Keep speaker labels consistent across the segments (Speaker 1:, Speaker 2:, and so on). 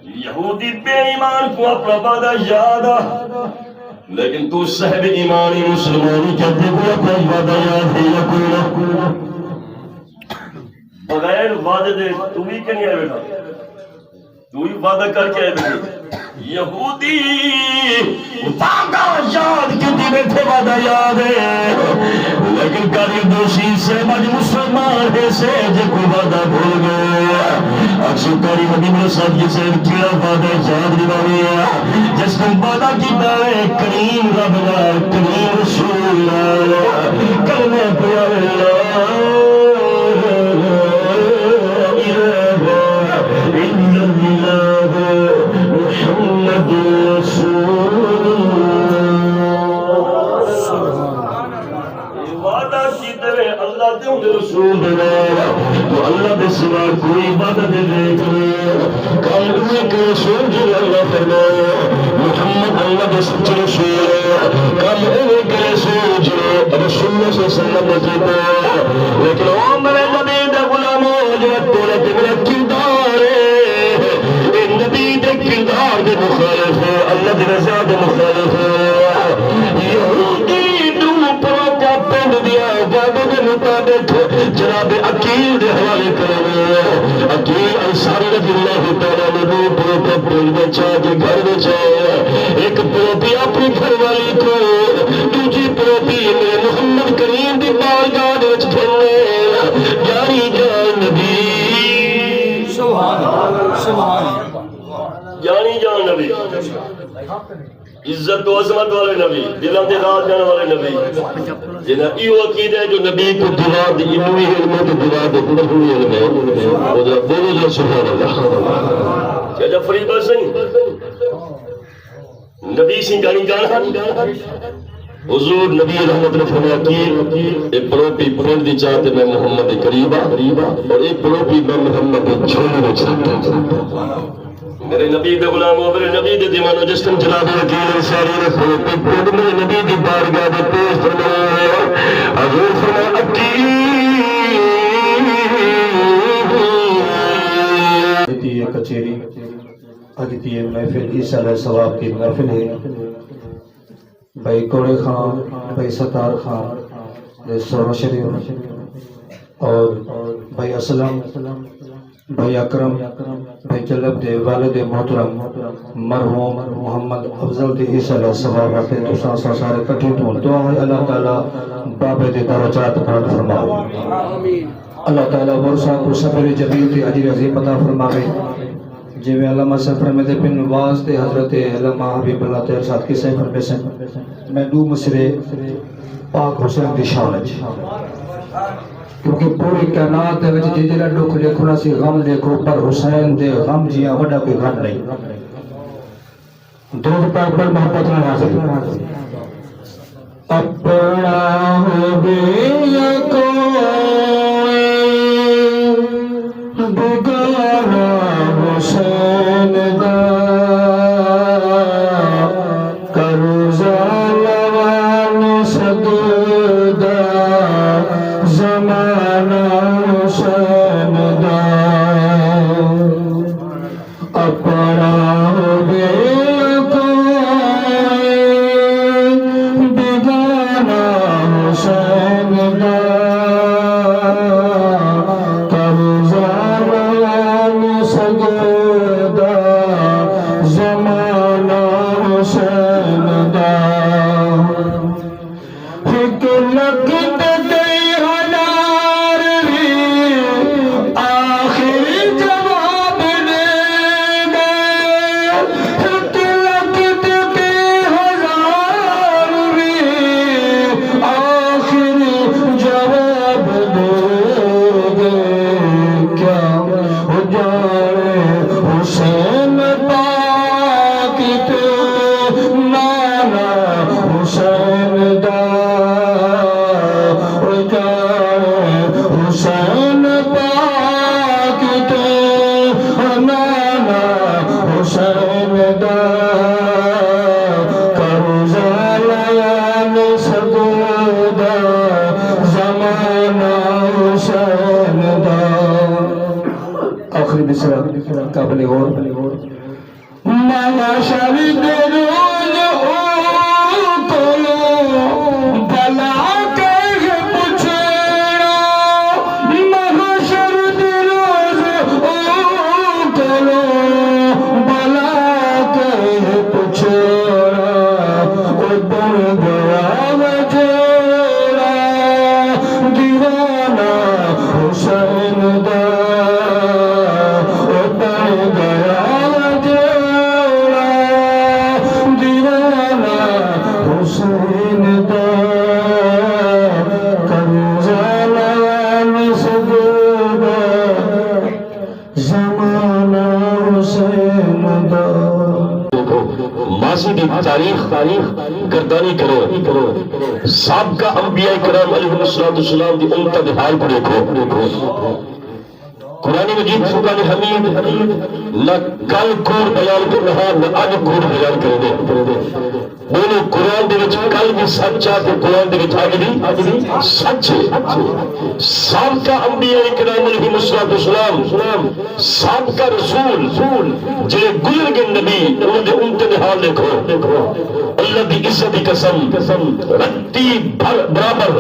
Speaker 1: یہودی بے ایمان کو اپنا وعدہ یاد آ، لیکن تو صاحب ایمانی مسلمانی کہتے کو اپنا وعدہ یاد ہے یا کوئی نہ بغیر وعدے دے تو ہی کہ نہیں آئے بیٹا، تو ہی وعدہ کر کے آئے بیٹے یہودی وعدہ یاد کتی بیٹھے وعدہ یاد ہے، لیکن کاری دوشی سے مجھ مسلمان ہے سے جے کو وعدہ بھول گئے اکسو کاری حبیب رسول کی سے کیا وعدہ یاد دیوانے جس نے وعدہ کی دائے کریم ربنا کریم رسول اللہ کلمہ پیا اللہ رسول تو اللہ دے سوا کوئی عبادت دیکھ کالوے کے رسول جو اللہ فرمایا محمد اللہ دے سچے رسول کالوے کے رسول جو رسول اللہ صلی اللہ علیہ وسلم جیتا لیکن وہ میرے نبی دے غلاموں جو تولت میرے کردار ہے نبی دے کردار دے مخالف ہے اللہ دے رضا دے مخالف ہے یہودی دو پرو کا پینڈ دیا وعدے دے مطابق جناب عقیل دے حوالے کرنے عقیل انصاری رضی اللہ تعالیٰ نے دو پروپا پول بچا کے گھر بچا ایک پروپی اپنی گھر والی کو دوجی پروپی میرے محمد کریم دی بارگاہ وچ پھرنے جاری جان نبی سبحان جانی جان نبی عزت و عظمت والے نبی دلوں دے راز جانے والے نبی جنہاں ایو عقیدہ ہے جو نبی کو دعا دی انوی علم تو دعا دے انوی علم ہے وہ جو بولو جو سبحان اللہ کیا جب فریبہ سنگ نبی سنگ جانی جانا حضور نبی رحمت نے فرمایا کہ ایک پروپی پرند دی چاہتے میں محمد قریبا اور ایک پروپی میں محمد چھوڑنے چاہتا میرے نبی دے غلاموں میرے نبی دے دیوانوں جس تم جناب عقیل انصاری نے پروپی پرند میرے نبی دی بارگاہ دے پیش فرمایا حضور فرمایا
Speaker 2: عقیل کچھیری اگتی محفل عیسیٰ علیہ السلام کی محفل ہے بھائی کوڑے خان بھائی ستار خان سورہ شریف اور بھائی اسلام بھائی اکرم بھائی جلب دے والد محترم مرحوم محمد افضل دے عیسیٰ علیہ السلام رکھے تو سانسا سارے کٹھی دون دعا ہے اللہ تعالیٰ بابے دے درجات بلند فرماؤ اللہ تعالیٰ ورثہ کو صبر جمیل تے اجر عظیم عطا فرماوے جی میں علامہ سفر میں دے پن نواز تے حضرت علامہ حبیب اللہ تے ارشاد کی سفر میں سے میں دو مصرے پاک حسین دی شان ہے کیونکہ پوری کائنات دے وچ جڑا دکھ لکھو نا سی غم لکھو پر حسین دے غم جیاں وڈا کوئی غم نہیں دو پاک پر محبت نہ حاصل اپنا ہو گیا کوئی بگانا حسین دا کرزا لوان صدودا زمانہ حسین دا اپنا ہو گیا کوئی بگانا حسین دا قابل غور
Speaker 1: محشر دے روز او کولو بھلا کہ پوچھنا محشر دے روز او کولو بھلا کہ پوچھنا او بن گیا وجیڑا دیوانہ حسین دا او بن گیا حسین دا کنزالا نسگودا زمانہ حسین دا ماضی کی تاریخ گردانی کرو سابقہ انبیاء کرام علیہ السلام دی امت دے حال کو دیکھو قرآن مجید فرقان حمید نہ کل کور بیان کر رہا نہ اج کور بیان کر دے بولو قرآن دے وچ کل بھی سچ ہے تے قرآن دے وچ اج بھی سچ ہے سابقہ انبیاء کرام علیہ السلام سابقہ رسول جڑے گزر گئے نبی انہاں دے امت دے حال دیکھو اللہ دی عزت دی قسم رتی برابر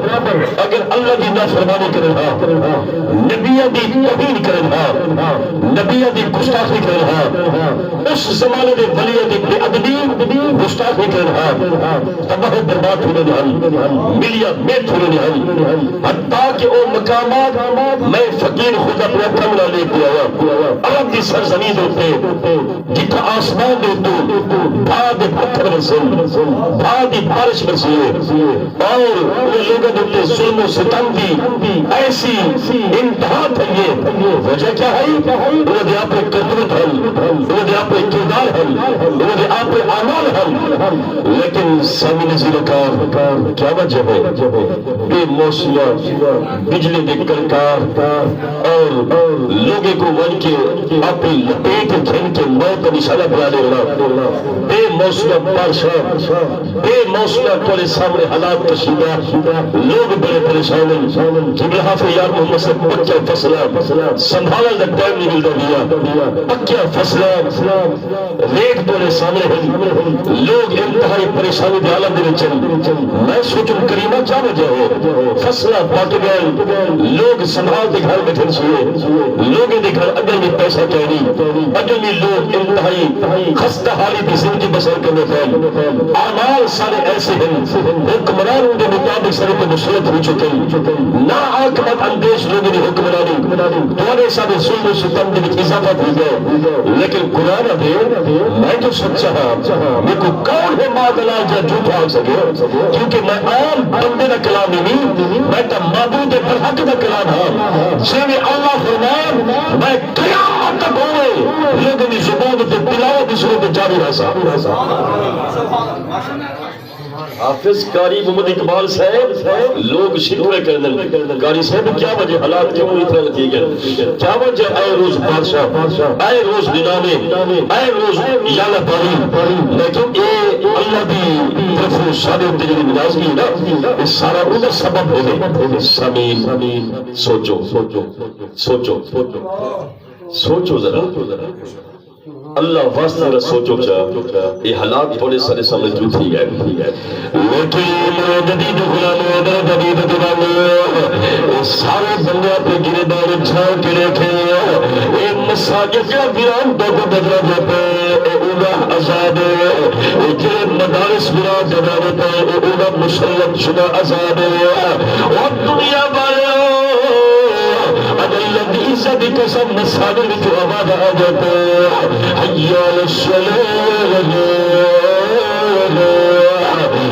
Speaker 1: اگر اللہ دی نافرمانی کرے ہا نبیوں دی توہین کرے ہا نبیوں دی گستاخی کرے ہا اس زمانے دے ولیاں دی بے ادبی گستاخی کرے ہا تباہ برباد ہونے ہن ملیا میٹ ہونے ہن حتیٰ کہ او مقامات میں فقیر خود اپنے کمرہ لے کے آیا عرب دی سرزمین ہوتے جتھا آسمان دے تو بھاد پتھر برسن بھاد بارش برسی اور وہ لوگوں دے ظلم و ستم دی ایسی انتہا تھئیے وجہ کیا ہے انہوں دے آپ کرتوت ہم انہوں دے آپ کردار ہم انہوں دے آپ اعمال ہم لیکن سامی نظیر کار کیا وجہ ہے بے موسیٰ بجلی دے کرکار اور لوگے کو ون کے آپ لپیٹ کھین کے موت کا نشانہ بنا لے رہا بے موسیٰ بارشاہ بے موسیٰ تولے سامنے حالات کشیدہ لوگ بڑے پریشان ہیں جبل حافظ یار محمد سے پکیا فصلہ سنبھالا لگ ٹائم نہیں ملتا دیا پکیا فصلہ ریٹ تولے سامنے ہیں لوگ انتہائی پریشانی دے عالم دے چل میں سوچوں کریمہ کیا وجہ ہے فصلہ پاک گئے لوگ سنبھال دے گھر بیٹھن سوئے لوگ دے گھر اگر میں پیسہ کہنی اگر میں لوگ انتہائی خستہ حالی دی زندگی بسر کرنے پہن اعمال سارے ایسے ہیں حکمران ان کے مطابق سارے کو مسلط ہو چکے نا آکمت اندیش لوگوں نے حکمرانی دوارے سارے ظلم و ستم دے اضافہ ہو گئے لیکن قرآن دے میں جو سچا ہاں میں کو کون ہے مادلہ جا جھوٹ آگ سکے کیونکہ میں عام بندے دا کلام نہیں میں تا معبود برحق دا کلام ہاں جیوے اللہ فرمائے میں قیامت تک ہوئے لوگوں نے زبان تے تلاوت اس وقت جاری رہا حافظ قاری محمد اقبال صاحب لوگ شکوے کرنے قاری صاحب کیا وجہ حالات کیوں اتنا لگی گئے کیا وجہ اے روز بادشاہ اے روز نظامے اے روز یالا پاری لیکن اے اللہ دی طرف سارے تجری مجاز کی نا اس سارا ادھر سبب ہوئے سامین سوچو ذرا اللہ واسطہ رہا سوچو چاہ یہ حالات تھوڑے سارے سامنے جھوٹ ہی گئے لیکن جدید غلام جدید دیوانے سارے بندے پہ گرے دار جھاں کے رکھے اے مساجد کا ویران دوگو بدلا جاتا ہے اے اولا عذاب اے جرے مدارس ویران بدلا جاتا ہے اے اولا مسلط شدہ عذاب اور دنیا والے اللہ کی عزت قسم مساجد میں جو آواز آ جاتا ہے حیال الصلاة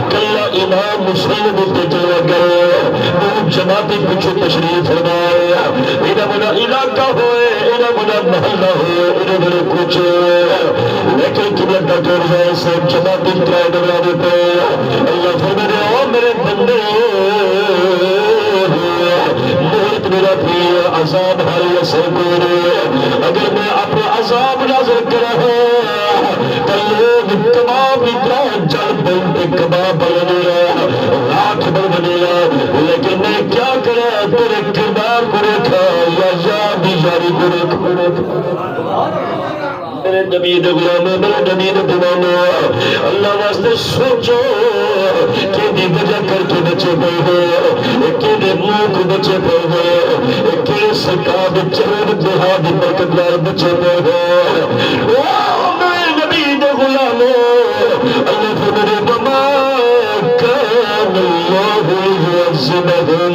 Speaker 1: کلا امام مسلم بلتے جلوہ گئے وہ جماعتی پچھو تشریف فرمائے انہا منا علاقہ ہوئے انہا منا محلہ ہوئے انہا منا کچھ لیکن قبلت کا دور جائے سب جماعتی ترائے دلانے پہ اللہ فرمائے او میرے بندے محرط میرا پھر عذاب حالی اثر کرے اگر میں اپنے عذاب نازل کرا تو لوگ کباب اتنا جل بلتے کباب بلنے گا راکھ بلنے گا لیکن میں کیا کرا تیرے کردار کو رکھا یا یاد جاری کو رکھا میرے نبی دے غلاموں میرے نبی دے غلاموں اللہ واسطے سوچو کہ دی وجہ کر کے بچے پہ ہو کہ دے منہ کو بچے پہ ہو کہ سرکار دے چرے دہا دی برکت نال بچے پہ ہو میرے نبی دے غلاموں اللہ فرمانے وما كان الله ليعذبهم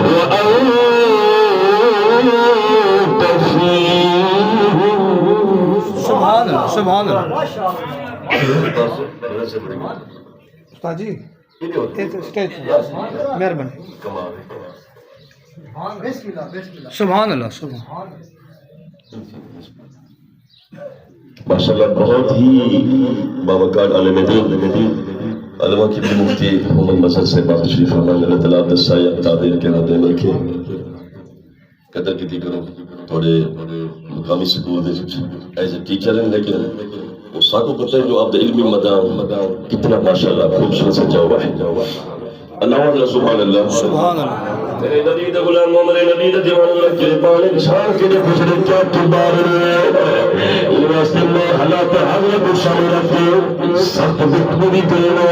Speaker 1: وأنت فيهم
Speaker 3: سبحان اللہ سبحان اللہ استاد جی اسٹیج مہربانی سبحان اللہ سبحان
Speaker 1: ماشاءاللہ بہت ہی باوقار عالم دین علماء کی بھی مفتی محمد مظہر سے بات تشریف فرمائے اللہ تعالیٰ آپ دسائے تعبیر کے رب میں کے قدر کی کرو تھوڑے مقامی school they as a teacher ہیں لیکن وہ ساکو پتہ ہے جو آپ دا علمی مدام کتنا ماشاءاللہ خوبصورت سجا ہوا ہے اللہ علیہ سبحان اللہ
Speaker 3: سبحان اللہ
Speaker 1: میرے نبی دا غلام میرے نبی دا دیوان اللہ کے پانے چھان کے دے گزرے کیا کردار ہے ان واسطے میں حالات حضرت کو شامل رکھتے سخت گفتگو کرنا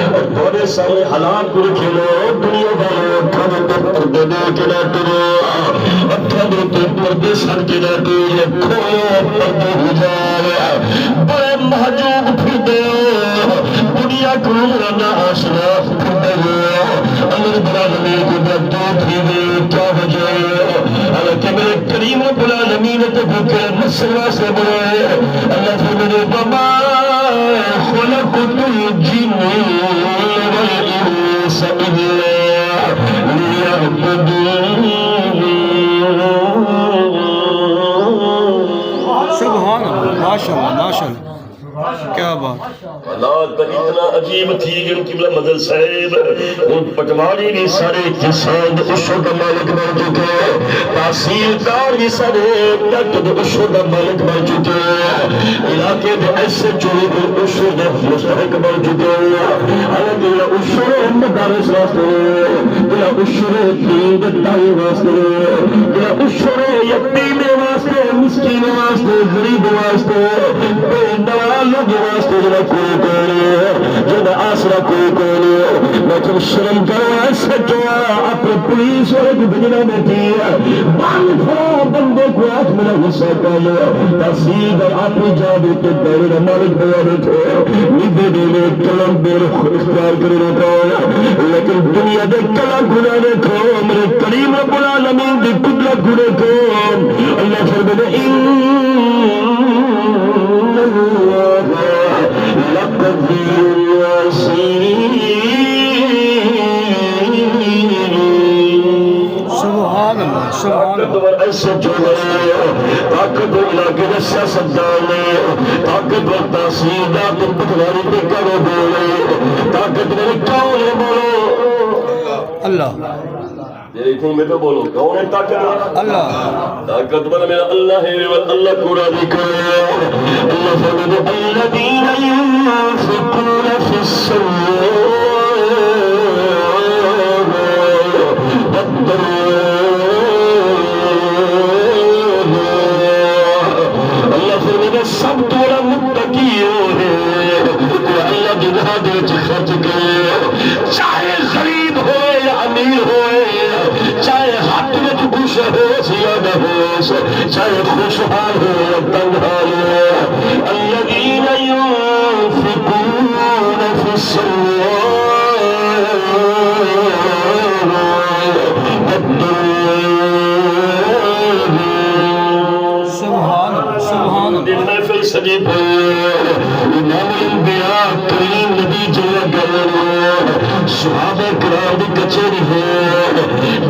Speaker 1: اور تھوڑے سارے حالات کو رکھنا دنیا والوں کھانے پر پردے دے کے نہ کرو کھانے پر پردے سر کے نہ کرو کھوئے پردے ہو جائے بڑے محجوب پھر دے دنیا کو نہ آشنا پھر دے اللہ العالمین کو بدو تھی کیا ہو جائے حالانکہ میرے کریم رب العالمین تو بھوکے مسئلہ سے بڑے اللہ فرمانے وما خلقت الجن والانس الا ليعبدون
Speaker 3: سبحان اللہ ماشاء اللہ ماشاء اللہ کیا بات
Speaker 1: حالات پر اتنا عجیب تھی کہ ان قبلہ مدل صاحب ان پٹواری بھی سارے کسان اشو کا مالک بن چکے تحصیلدار بھی سارے ڈاکٹر اشو کا مالک بن چکے علاقے میں ایسے چوری بھی اشو کا مستحق بن چکے حالانکہ اشو مدارس واسطے بلا اشو دین دائی واسطے بلا اشو یتیم واسطے مسکین واسطے غریب واسطے بے نواز لوگ واسطے جنہیں کوئی کوئی جنہیں آسرا کوئی کوئی لیکن شرم کرو ایسے جو اپنے پولیس والے کی بجنا بیٹھی ہے بند کرو بندے کو آج میرا غصہ کر لو تحصیلدار اپنی جادو کے دورے کا مالک بیا بیٹھے نبی دینے کلم بیر اختیار کرے رہتا ہے لیکن دنیا دے کلم گناہ دیکھو میرے کریم رب العالمین دی قدرت گنے کو اللہ فرمانے
Speaker 3: سبحان اللہ سبحان اللہ
Speaker 1: ایسے جو طاقتور علاقے میں سیاستدان نے طاقتور تحصیلدار تم پٹواری پہ کرو بولے طاقتور کون ہے بولو
Speaker 3: اللہ
Speaker 1: میرے اتنی میں تو بولو کون ہے طاقتور
Speaker 3: اللہ
Speaker 1: طاقتور میرا اللہ ہے اللہ کو راضی کرے اللہ فرماتے الذین ينفقون فی السراء والضراء اللہ فرماتے سب تو بڑا متقی ہے اللہ کی راہ دے خرچ کرے چاہے غریب ہو یا امیر ہو چاہے ہاتھ میں خوش ہو یا نہ ہو چاہے خوشحال ہو یا تنہال ہو الذین ينفقون فی السراء
Speaker 3: سبحان اللہ سبحان اللہ
Speaker 1: دن محفل سجی پہ امام الانبیاء کریم نبی جلوہ گئے صحابہ کرام دی کچھری ہے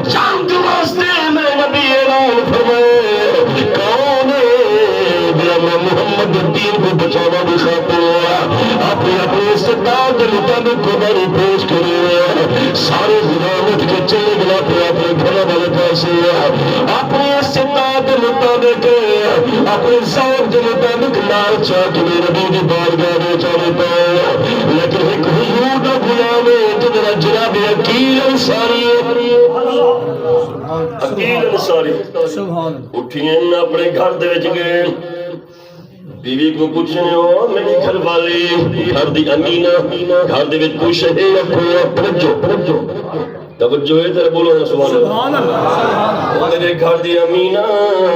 Speaker 1: جان کے واسطے میں نبی اعلان فرمائے کون ہے میرا محمد الدین کو بچانا بھی خاطر اپنے استعداد کے مطابق قربانی پیش کرے سارے غلام اٹھ کے چلے گلا پہ اپنے گھر والے پاس اپنے استعداد کے مطابق اپنے ذوق کے مطابق لال چاہ کے نبی کی بارگاہ میں چلے پائے لیکن ایک حضور کا غلام ہے جو میرا جناب عقیل انصاری عقیل انصاری
Speaker 3: سبحان
Speaker 1: اٹھیے اپنے گھر دے وچ گئے بیوی کو پوچھنے ہو میری گھر والی گھر دی امینہ گھر دے وچ کچھ ہے یا کوئی توجہ ہے ذرا بولو نا سبحان اللہ میرے گھر دی امینہ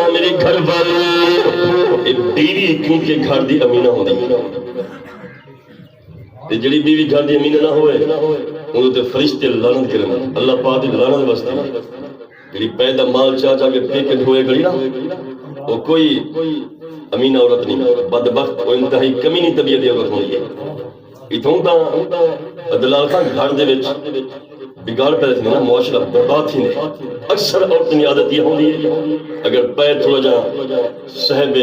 Speaker 1: میری گھر والی بیوی کیونکہ گھر دی امینہ ہوندی تے جڑی بیوی گھر دی امینہ نہ ہوئے انہوں تے فرشتے لعنت کرن اللہ پاک دی لعنت واسطے جڑی پیدا مال چاہ کے پیکے دھوئے گڑی نا وہ کوئی امین عورت نہیں بدبخت وہ انتہائی کمینی طبیعت دی عورت ہوئی ہے اتھوں تا دلال خان گھر دے وچ بگاڑ پہ رکھنے نا معاشرہ برباد ہی نہیں اکثر عورتیں عادت یہ ہوندی ہے اگر پیر تھوڑا جا صحب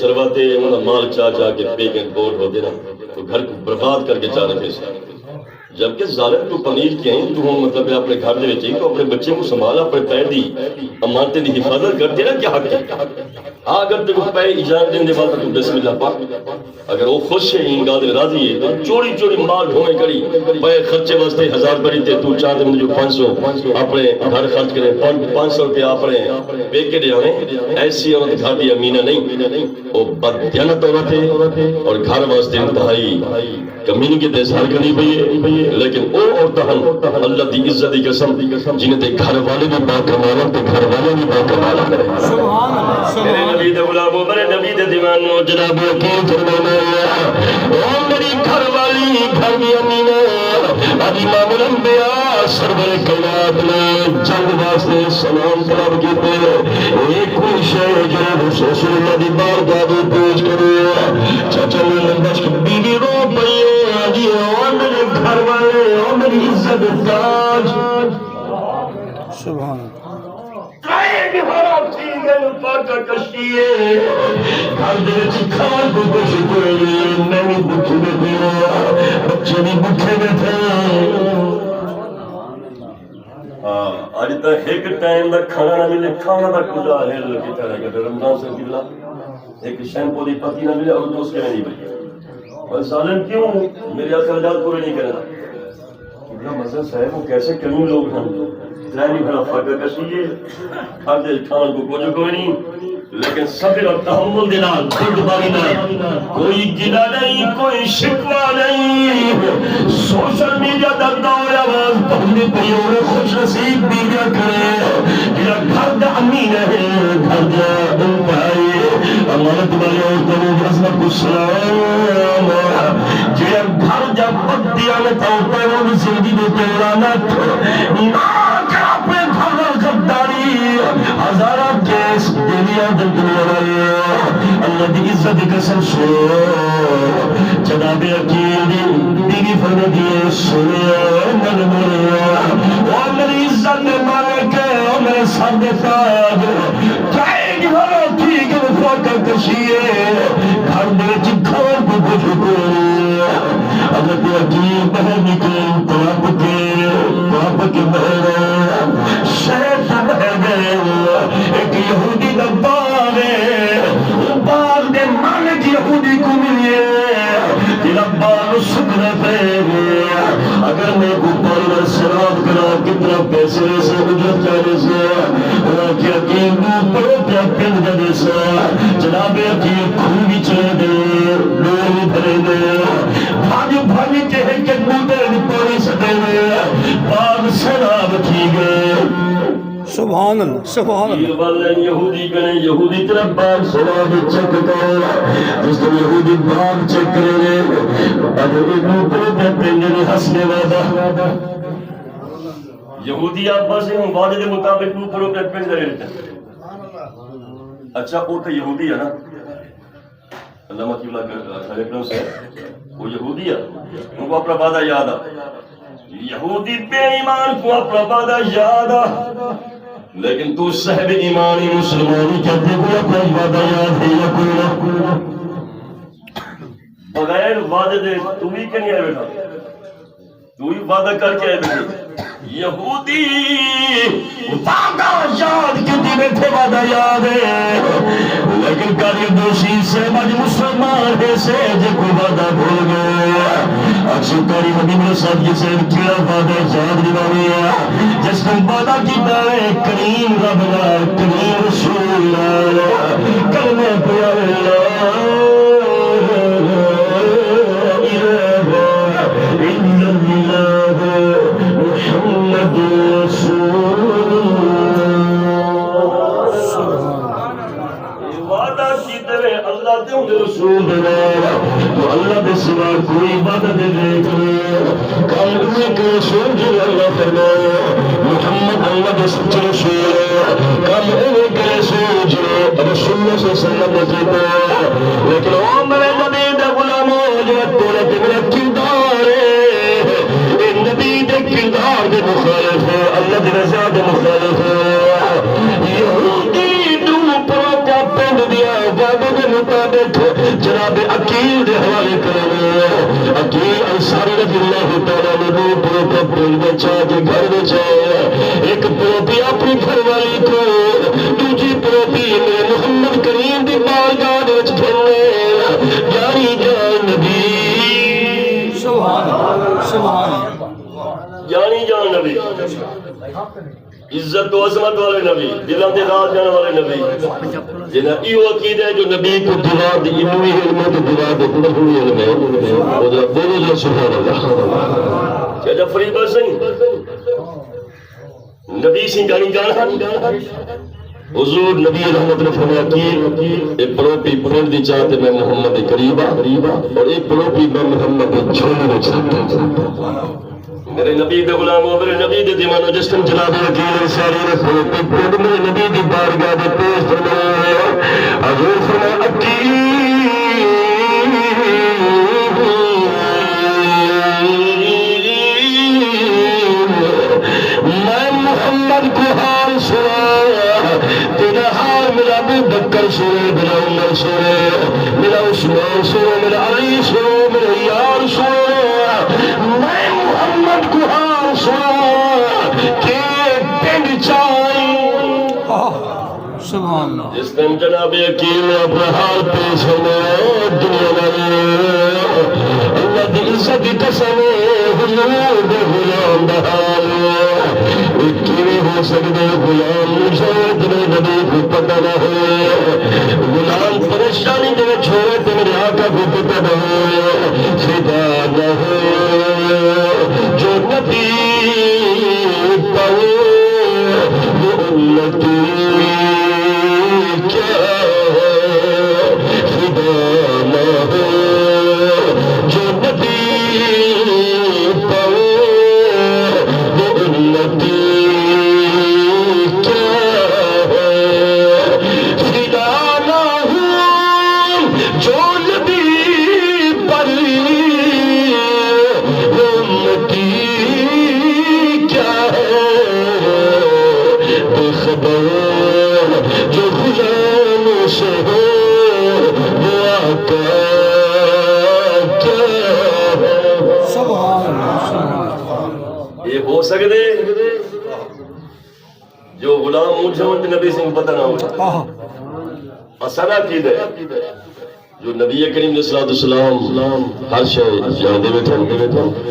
Speaker 1: شرواتے انہوں مال چاہ کے پیکے بور ہوتے نا تو گھر کو برباد کر کے چاہ رکھے سے جبکہ ظالم تو پنیر کے ہیں تو ہوں مطلب اپنے گھر دے وچ تو اپنے بچے کو سنبھالا اپنے پیر دی امانتیں دی حفاظت کرتے نا کیا حق ہے ہاں اگر تو پیر اجازت دین دے بعد تو بسم اللہ پاک اگر وہ خوش ہے ان گاد راضی ہے تو چوری چوری مال ڈھوئے کری پیر خرچے واسطے 1000 بری تے تو چاہتے مجھے جو 500 اپنے گھر خرچ کرے 500 روپے اپنے پیکے دے آنے ایسی عورت گھر دی امینہ نہیں وہ بددیانت عورت ہے اور گھر واسطے انتہائی کمینی کے اظہار کرنی پئی ہے لیکن او عورتاں اللہ دی عزت دی قسم جنہیں تے گھر والے بھی با کمالا تے گھر والے بھی با کمالا کرے
Speaker 3: سبحان اللہ
Speaker 1: میرے نبی دے غلاموں میرے نبی دے دیوانوں جناب یقین فرمانا او میری گھر والی گھر دی امینہ امام الانبیاء سرور کائنات نے جنگ واسطے سلام طلب کیتے ایک کوئی شے جو رسول اللہ دی بارگاہ میں پیش کرے چچا لمبش کی بیوی رو پئی جی او میرے گھر والے او میری عزت تاج
Speaker 3: سبحان اللہ
Speaker 1: ترائے بھی حرام تھی گئے پاکا کشیے گھر دے چکھان کو کچھ کوئی میں بھی بکھے میں تھے بچے بھی بکھے میں تھے آج تک ایک ٹائم دا کھانا نہ ملے کھانا دا کجا ہے لگی طرح کہ رمضان سے کلا ایک شیمپو دی پتی نہ ملے اور دوست کے نہیں ملے اور سالن کیوں میرے اخراجات پورے نہیں کرنا کتنا مزہ صاحب وہ کیسے کمی لوگ ہیں لینی بھلا فاقہ کشیے کھاتے کھان کو کچھ کوئی نہیں لیکن صبر اور تحمل دینا خود باری نہ کوئی گلا نہیں کوئی شکوہ نہیں سوشل میڈیا دا دور آواز پہنی پئی اور خوش نصیب میڈیا کرے میرا گھر دا امین ہے گھر دا انتہائی امانت والی عورتوں کو عظمت کو سلام جی گھر جب بدیانت عورتوں کو زندگی دیتے لعنت نہ کر اپنے گھر غداری ہزارہ کیس دنیا دنیا والے اللہ دی عزت قسم سو جناب عقیل دی بیوی فرما دیے سنے من مریا اور میری عزت مالک ہے اور میرے سر دے تاج کہیں گی ہو ٹھیک فاقہ کشیے گھر دے چکھان کو کچھ کوئی حضرت عقیل بہر نکل پاپ کے بہر شہر سے بہر گئے ایک یہودی دا باغ ہے باغ دے مالک یہودی کو ملیے تیرا باغ سکر پہ اگر میں کو پالنا سراب کرا کتنا پیسے سے اجرت کرنے سے کہ عقیل کو پڑو پیا پن دے سے جناب عقیل کھوی چلے دے لوگ بھرے دے بھاجی کہے کہ بوٹے پانی سکے دے باغ سراب کی گئے
Speaker 3: سبحان اللہ سبحان اللہ
Speaker 1: والے یہودی کنے یہودی طرف باغ سراب چک کرے جس طرح یہودی باغ چک کرے اگر ایک نوکر پہ پینجنے ہسنے وعدہ یہودی آپ بس ہم وعدے دے مطابق نوکروں پہ پینجنے لیتے ہیں اچھا وہ تو یہودی ہے نا علامہ قبلہ خیر اکرم سے وہ یہودی ہے ان کو اپنا وعدہ یاد آ یہودی بے ایمان کو اپنا وعدہ یاد آ لیکن تو صاحب ایمانی مسلمانی کہتے کوئی اپنا وعدہ یاد ہے یا کوئی نہ بغیر وعدے دے تو ہی کہ نہیں آئے بیٹھا تو ہی وعدہ کر کے آئے بیٹھے یہودی وعدہ یاد کیونکہ بیٹھے وعدہ یاد ہے لیکن کاری دوشی سے مجھ مسلمان ہے سے جے کوئی وعدہ بھول گئے اکشو کاری حبیب رساد یہ سے کیا وعدہ یاد دیوانے جس کو وعدہ کی دائے کریم ربنا کریم رسول اللہ کلمہ پیار اللہ دے تو اللہ دے سوا کوئی عبادت دے کرے کل ہوئے کہ رسول جو اللہ فرمایا محمد اللہ دے سچے رسول کل ہوئے کہ رسول جو رسول اللہ صلی اللہ علیہ وسلم دے لیکن وہ میرے نبی دے غلاموں جو توڑے تے میرا کردار ہے نبی دے کردار دے مخالف ہے اللہ دے رضا دے مخالف ہے یہودی دو پروکا پینڈ دیا وعدے دے مطابق جناب عقیل دے حوالے کرنے عقیل انصاری رضی اللہ تعالیٰ نے دو پروکا پینڈ دے چاہ کے گھر دے چاہ ایک پروپی اپنی گھر والی کو دوجی پروپی میں محمد کریم دی بارگاہ دے وچ پھرنے جاری جان نبی
Speaker 3: سبحان اللہ سبحان اللہ
Speaker 1: جانی جان نبی عزت و عظمت والے نبی دلوں دے راز جان والے نبی جنہ ایو عقیدہ ہے جو نبی کو دیوار دی علمی علم تو دیوار دے قدر علم ہے وہ ذرا بولو ذرا سبحان اللہ کیا جب فریبہ سنگ نبی سنگ گانی جان حضور نبی رحمت نے فرمایا کہ ایک پروپی پرند دی چاہتے میں محمد قریبا اور ایک پروپی میں محمد چھوڑنے میں چاہتا میرے نبی دے غلاموں میرے نبی دے دیوانوں جس تم جناب وکیل انصاری نے پروپی پرند میرے نبی دی بارگاہ دے پیش فرمایا حضور فرمایا میں محمد کو حال سنا تیرا حال میرا ابو بکر سنے میرا عمر سنے میرا عثمان سنے میرا علی سنے میرا یار سنے میں محمد کو حال سنا کہ پنڈ چاہیے
Speaker 3: سبحان اللہ
Speaker 1: جس دن جناب یقین نے اپنا حال پیش ہونا دنیا میں اللہ دی عزت کی قسم حضور دے غلام دا حال کیویں ہو سکتے غلام مجھے تیرے نبی کو پتہ نہ ہو غلام پریشانی دے چھوڑے تے میرے آقا کو پتہ نہ ہو فدا نہ ہو جو نبی پاؤ وہ امتی جو غلام مجھے ہوتے نبی سے پتہ نہ ہوتا اصلا کی دے جو نبی کریم علیہ السلام ہر شے جاندے بیٹھے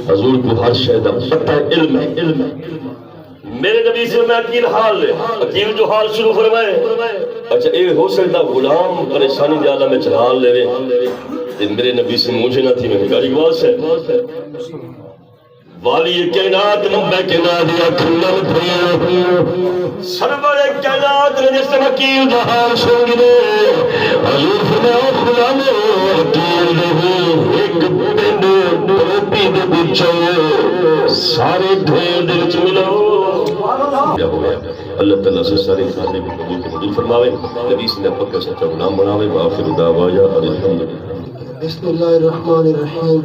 Speaker 1: حضور کو ہر شے دا پتہ علم ہے میرے نبی سے میں عقیل حال لے عقیل جو حال شروع فرمائے اچھا اے ہو سکتا غلام پریشانی دے عالم میں حال لے رہے میرے نبی سے مجھے نہ تھی میں گاڑی گواز ہے والی کائنات منبع کائنات یا کھلن پھر سرور کائنات نے جس وکیل دا حال سن گئے حضور فرمایا غلام وکیل دے ایک پنڈ پروپی دے بچے سارے ڈھیر دے وچ ملو کیا ہو گیا اللہ تعالیٰ سے سارے خانے کو قبول فرماوے نبی سے پکا سچا غلام بناوے وآخر دعوانا الحمدللہ
Speaker 4: بسم اللہ الرحمن الرحیم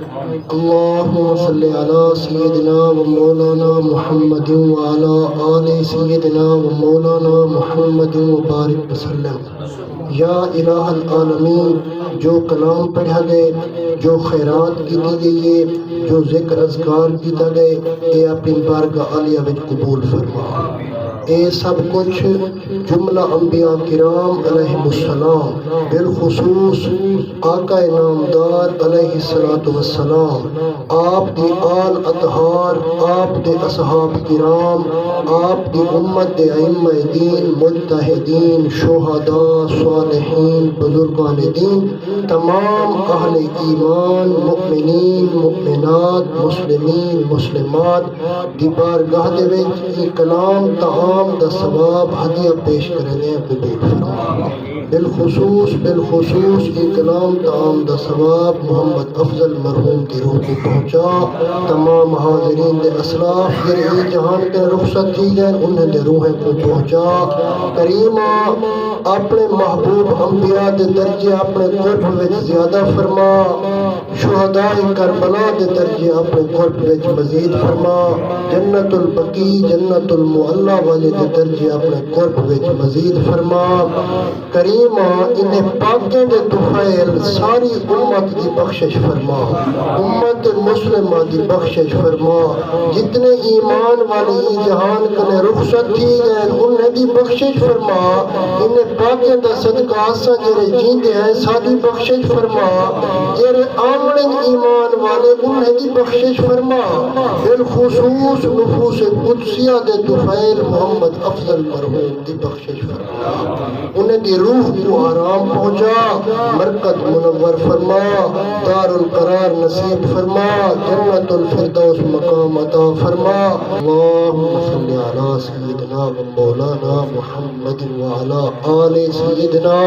Speaker 4: اللہم صلی علی سیدنا و مولانا محمد و علی آل سیدنا و مولانا محمد و بارک وسلم یا الہ العالمین جو کلام پڑھا گئے جو خیرات کی گئی جو ذکر اذکار کیتا گئے اے اپنی بارگاہ عالیہ وچ قبول فرما اے سب کچھ جملہ انبیاء کرام علیہ السلام بالخصوص آقا نامدار علیہ السلام آپ دی آل اطہار آپ دے اصحاب کرام آپ دی امت دے ائمہ دین مجتہدین شہداء صالحین بزرگان دین تمام اہل ایمان مؤمنین مؤمنات مسلمین مسلمات دی بارگاہ دے وچ کلام تعام تمام دا ثواب ہدیہ پیش کرنے قبول فرما۔ بالخصوص یہ کلام تمام دا ثواب محمد افضل مرحوم کی روح کو پہنچا۔ تمام حاضرین دے اسلاف یہ جہان کے رخصت تھی گئے انہیں دے روح کو پہنچا۔ کریمہ اپنے محبوب انبیاء دے درجے اپنے قرب وچ زیادہ فرما، شہداء کربلا دے درجے اپنے قرب وچ مزید فرما، جنت البقیع جنت المعلا والے دے درجے اپنے قرب وچ مزید فرما۔ کریمہ انہیں پاکیں دے طفیل ساری امت دی بخشش فرما، امت مسلمہ دی بخشش فرما، جتنے ایمان والے ای جہان کنے رخصت تھی گئے انہیں دی بخشش فرما، انہیں پاکیں دا صدقہ آسا جرے جیندے ہیں ساری بخشش فرما، جرے آمڑن ایمان والے انہیں دی بخشش فرما، بالخصوص نفوس قدسیہ دے طفیل محمد افضل مرحوم دی بخشش فرما، انہیں دی روح کو آرام پہنچا، مرکت منور فرما، دار القرار نصیب فرما، جنت الفردوس مقام عطا فرما۔ اللہم صلی علی سیدنا و مولانا محمد وعلی آل سیدنا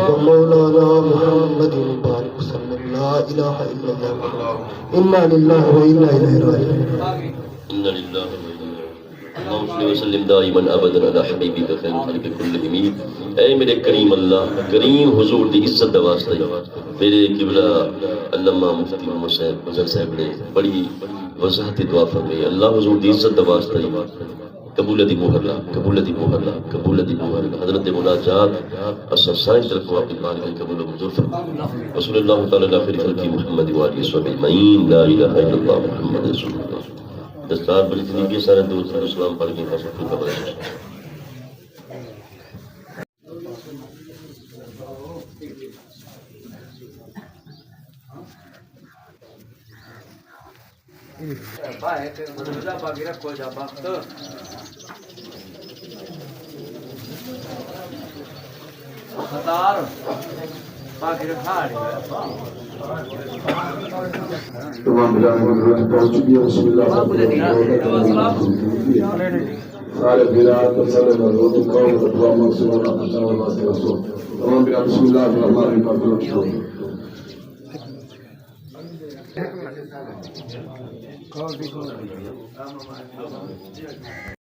Speaker 4: و مولانا محمد مبارک صلی اللہ الہ الا اللہ، انا للہ و انا الیہ راجعون۔
Speaker 1: إنا لله وإنا إليه اللهم صل وسلم دائما ابدا على حبيبك خير الخلق كلهم۔ اے میرے کریم اللہ، کریم حضور دی عزت دا واسطہ میرے قبلہ علامہ مفتی محمد صاحب گزر صاحب نے بڑی وضاحت دعا فرمائی، اللہ حضور دی عزت دا واسطہ قبول دی مہر لا، قبول دی مہر لا، قبول دی مہر لا، حضرت مناجات اسا سائیں طرف واقعی بارگاہ قبول و منظور فرما۔ رسول اللہ تعالی علیہ خیر خلقی محمد وآلہ وصحبہ اجمعین، لا الہ الا اللہ محمد رسول اللہ۔ دستار بڑی زندگی سارے دوست اسلام پڑھ کے پاس اپنی قبر ہے۔
Speaker 5: تمام بلاد پہنچ چکی ہے۔ بسم اللہ سارے بلاد مسئلے مربوط قوم فتوہ مقصود اور اپنا واسطے رسول تمام بلاد بسم اللہ الرحمن الرحیم۔